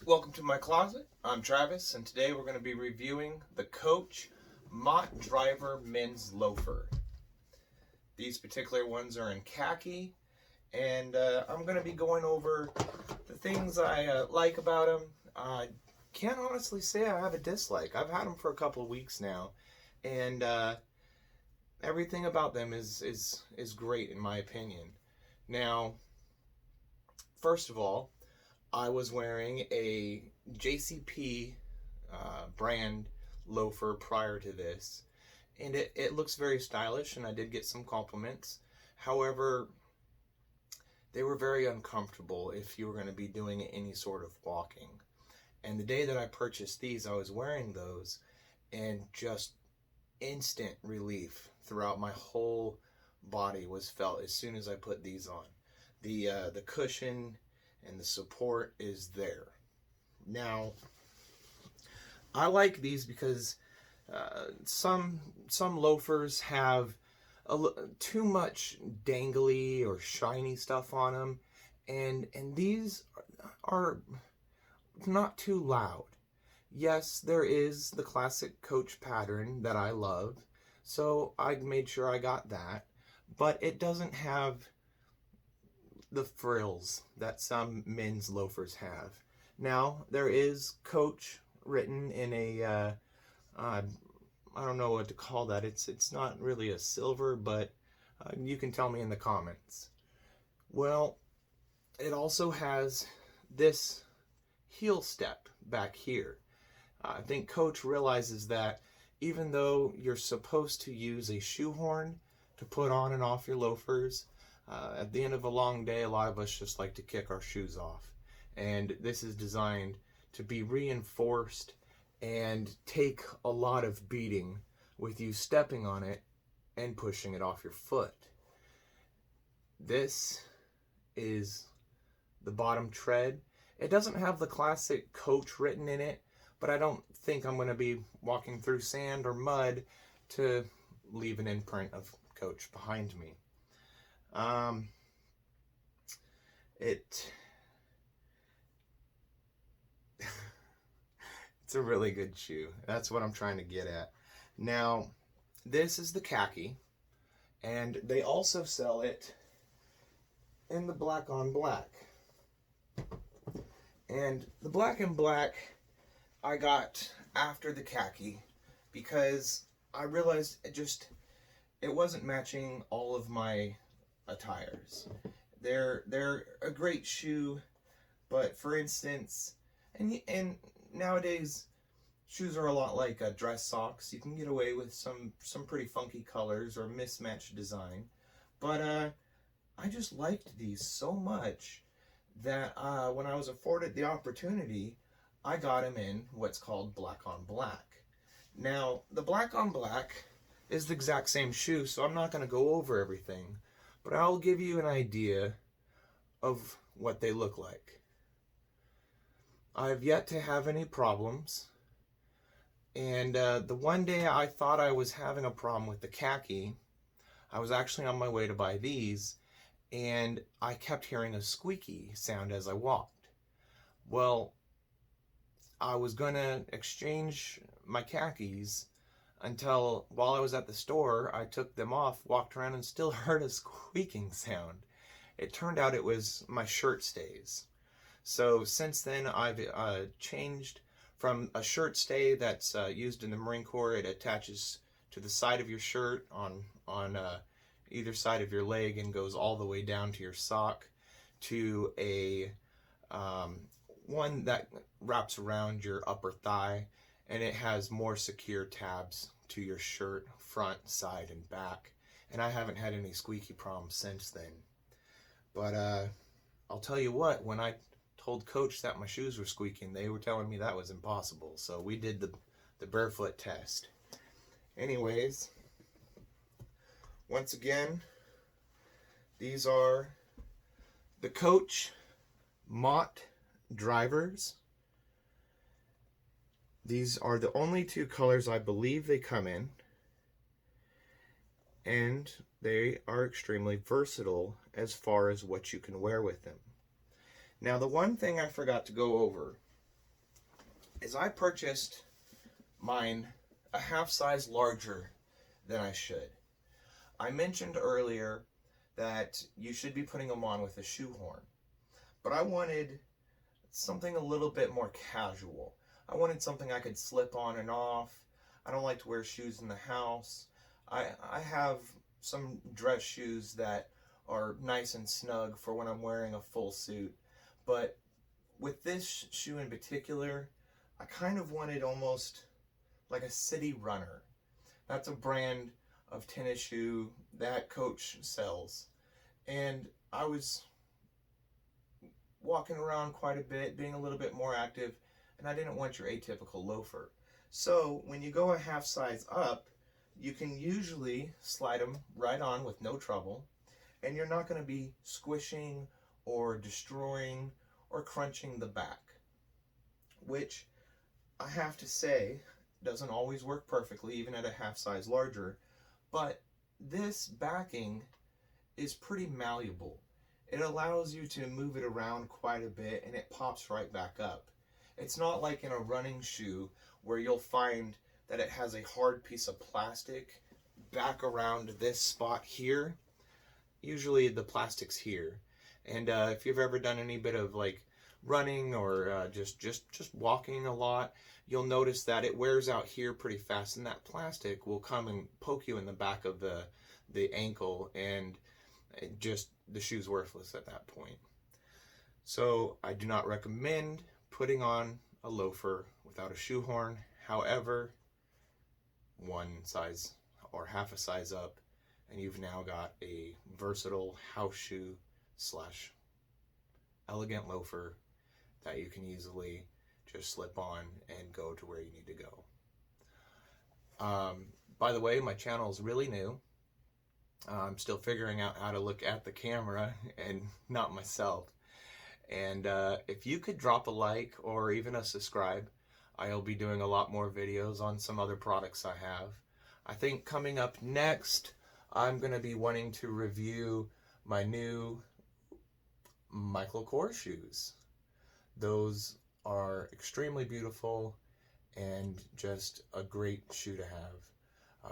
Welcome to my closet. I'm Travis, and today we're going to be reviewing the Coach Mott Driver Men's Loafer. These particular ones are in khaki, and I'm going to be going over the things I like about them. I can't honestly say I have a dislike. I've had them for a couple of weeks now, and everything about them is great in my opinion. Now, first of all, I was wearing a JCP brand loafer prior to this, and it looks very stylish, and I did get some compliments. However, they were very uncomfortable if you were going to be doing any sort of walking. And the day that I purchased these, I was wearing those, and just instant relief throughout my whole body was felt as soon as I put these on. The cushion and the support is there. Now, I like these because some loafers have too much dangly or shiny stuff on them, and these are not too loud. Yes, there is the classic Coach pattern that I love, so I made sure I got that, but it doesn't have the frills that some men's loafers have. Now, there is Coach written in a I don't know what to call that. It's not really a silver, but you can tell me in the comments. Well, it also has this heel step back here. I think Coach realizes that even though you're supposed to use a shoehorn to put on and off your loafers, at the end of a long day, a lot of us just like to kick our shoes off. And this is designed to be reinforced and take a lot of beating with you stepping on it and pushing it off your foot. This is the bottom tread. It doesn't have the classic Coach written in it, but I don't think I'm going to be walking through sand or mud to leave an imprint of Coach behind me. It's a really good shoe. That's what I'm trying to get at. Now, this is the khaki, and they also sell it in the black on black. And the black and black I got after the khaki because I realized it wasn't matching all of my attires. They're a great shoe, but for instance, and nowadays shoes are a lot like dress socks. You can get away with some pretty funky colors or mismatched design, but I just liked these so much that when I was afforded the opportunity, I got them in what's called black on black. Now, the black on black is the exact same shoe, so I'm not going to go over everything, but I'll give you an idea of what they look like. I have yet to have any problems, and the one day I thought I was having a problem with the khaki, I was actually on my way to buy these, and I kept hearing a squeaky sound as I walked. Well, I was going to exchange my khakis until while I was at the store, I took them off, walked around, and still heard a squeaking sound. It turned out it was my shirt stays. So since then, I've changed from a shirt stay that's used in the Marine Corps. It attaches to the side of your shirt on either side of your leg and goes all the way down to your sock, to a one that wraps around your upper thigh, and it has more secure tabs to your shirt, front, side, and back. And I haven't had any squeaky problems since then. But I'll tell you what, when I told Coach that my shoes were squeaking, they were telling me that was impossible. So we did the barefoot test. Anyways, once again, these are the Coach Mott Drivers. These are the only two colors I believe they come in, and they are extremely versatile as far as what you can wear with them. Now, the one thing I forgot to go over is I purchased mine a half size larger than I should. I mentioned earlier that you should be putting them on with a shoehorn, but I wanted something a little bit more casual. I wanted something I could slip on and off. I don't like to wear shoes in the house. I have some dress shoes that are nice and snug for when I'm wearing a full suit, but with this shoe in particular, I kind of wanted almost like a city runner. That's a brand of tennis shoe that Coach sells. And I was walking around quite a bit, being a little bit more active, and I didn't want your atypical loafer. So when you go a half size up, you can usually slide them right on with no trouble, and you're not going to be squishing or destroying or crunching the back, which I have to say doesn't always work perfectly, even at a half size larger, but this backing is pretty malleable. It allows you to move it around quite a bit and it pops right back up. It's not like in a running shoe where you'll find that it has a hard piece of plastic back around this spot here. Usually the plastic's here. And if you've ever done any bit of like running or just walking a lot, you'll notice that it wears out here pretty fast, and that plastic will come and poke you in the back of the ankle, and the shoe's worthless at that point. So I do not recommend putting on a loafer without a shoehorn. However, one size or half a size up, and you've now got a versatile house shoe slash elegant loafer that you can easily just slip on and go to where you need to go. By the way, my channel is really new. I'm still figuring out how to look at the camera and not myself. And if you could drop a like or even a subscribe, I'll be doing a lot more videos on some other products I have. I think coming up next, I'm going to be wanting to review my new Michael Kors shoes. Those are extremely beautiful and just a great shoe to have.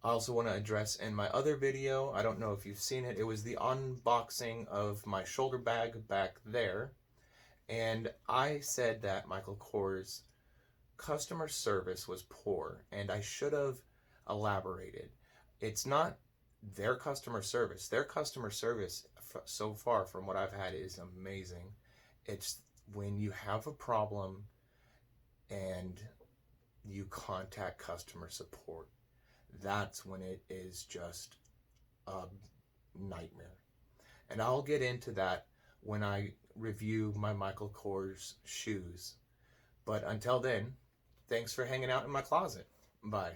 I also want to address in my other video, I don't know if you've seen it, it was the unboxing of my shoulder bag back there. And I said that Michael Kors customer service was poor, and I should have elaborated. It's not their customer service. Their customer service so far from what I've had is amazing. It's when you have a problem and you contact customer support. That's when it is just a nightmare. And I'll get into that when I review my Michael Kors shoes. But until then, thanks for hanging out in my closet. Bye.